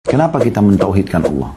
Kenapa kita mentauhidkan Allah?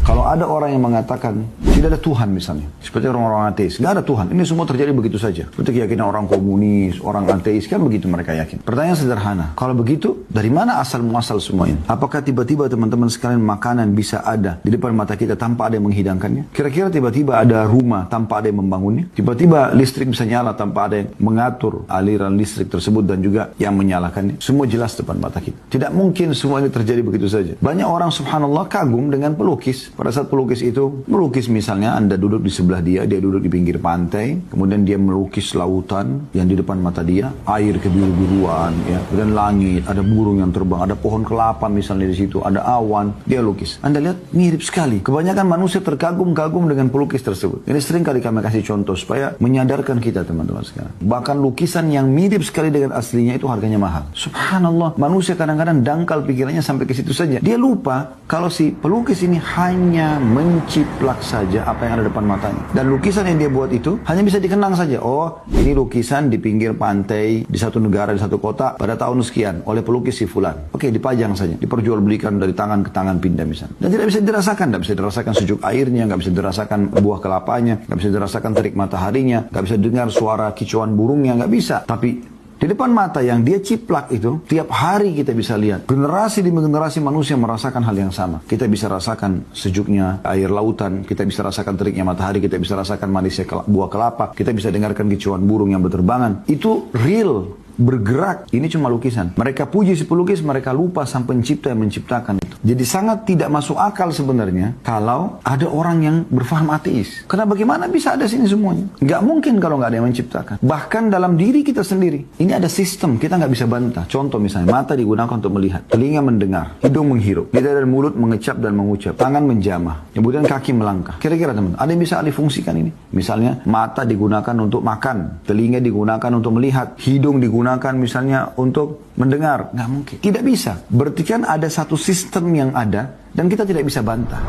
Kalau ada orang yang mengatakan tidak ada Tuhan misalnya, seperti orang-orang ateis, nggak ada Tuhan, ini semua terjadi begitu saja. Seperti keyakinan orang komunis, orang ateis, kan begitu mereka yakin. Pertanyaan sederhana, kalau begitu, dari mana asal muasal semua ini? Apakah tiba-tiba teman-teman sekalian makanan bisa ada di depan mata kita tanpa ada yang menghidangkannya? Kira-kira tiba-tiba ada rumah tanpa ada yang membangunnya? Tiba-tiba listrik bisa nyala tanpa ada yang mengatur aliran listrik tersebut dan juga yang menyalakannya? Semua jelas depan mata kita. Tidak mungkin semua ini terjadi begitu saja. Banyak orang subhanallah kagum dengan pelukis. Pada saat pelukis itu melukis misalnya Anda duduk di sebelah dia duduk di pinggir pantai, kemudian dia melukis lautan yang di depan mata dia, air kebiru-biruan, ya, kemudian langit, ada burung yang terbang, ada pohon kelapa misalnya di situ, ada awan, dia lukis. Anda lihat mirip sekali. Kebanyakan manusia terkagum-kagum dengan pelukis tersebut. Ini sering kali kami kasih contoh supaya menyadarkan kita teman-teman sekarang. Bahkan lukisan yang mirip sekali dengan aslinya itu harganya mahal. Subhanallah, manusia kadang-kadang dangkal pikirannya sampai ke situ saja. Dia lupa kalau si pelukis ini hanya menciplak saja apa yang ada depan matanya. Dan lukisan yang dia buat itu hanya bisa dikenang saja. Oh, ini lukisan di pinggir pantai di satu negara, di satu kota pada tahun sekian oleh pelukis si fulan. Oke, dipajang saja, diperjualbelikan dari tangan ke tangan pindah misalnya. Dan tidak bisa dirasakan, tidak bisa dirasakan sejuk airnya, nggak bisa dirasakan buah kelapanya, nggak bisa dirasakan terik mataharinya, nggak bisa dengar suara kicauan burungnya, nggak bisa. Tapi di depan mata yang dia ciplak itu, tiap hari kita bisa lihat. Generasi demi generasi manusia merasakan hal yang sama. Kita bisa rasakan sejuknya air lautan, kita bisa rasakan teriknya matahari, kita bisa rasakan manisnya buah kelapa, kita bisa dengarkan kicauan burung yang berterbangan. Itu real, bergerak. Ini cuma lukisan. Mereka puji si pelukis, mereka lupa sang pencipta yang menciptakan itu. Jadi sangat tidak masuk akal sebenarnya kalau ada orang yang berfaham ateis. Karena bagaimana bisa ada sini semuanya? Nggak mungkin kalau nggak ada yang menciptakan. Bahkan dalam diri kita sendiri. Ini ada sistem, kita nggak bisa bantah. Contoh misalnya, mata digunakan untuk melihat, telinga mendengar, hidung menghirup, lidah dan mulut mengecap dan mengucap, tangan menjamah, kemudian kaki melangkah. Kira-kira teman, ada yang bisa alih fungsikan ini? Misalnya, mata digunakan untuk makan, telinga digunakan untuk melihat, hidung digunakan misalnya untuk mendengar. Nggak mungkin. Tidak bisa. Berarti kan ada satu sistem yang ada dan kita tidak bisa bantah.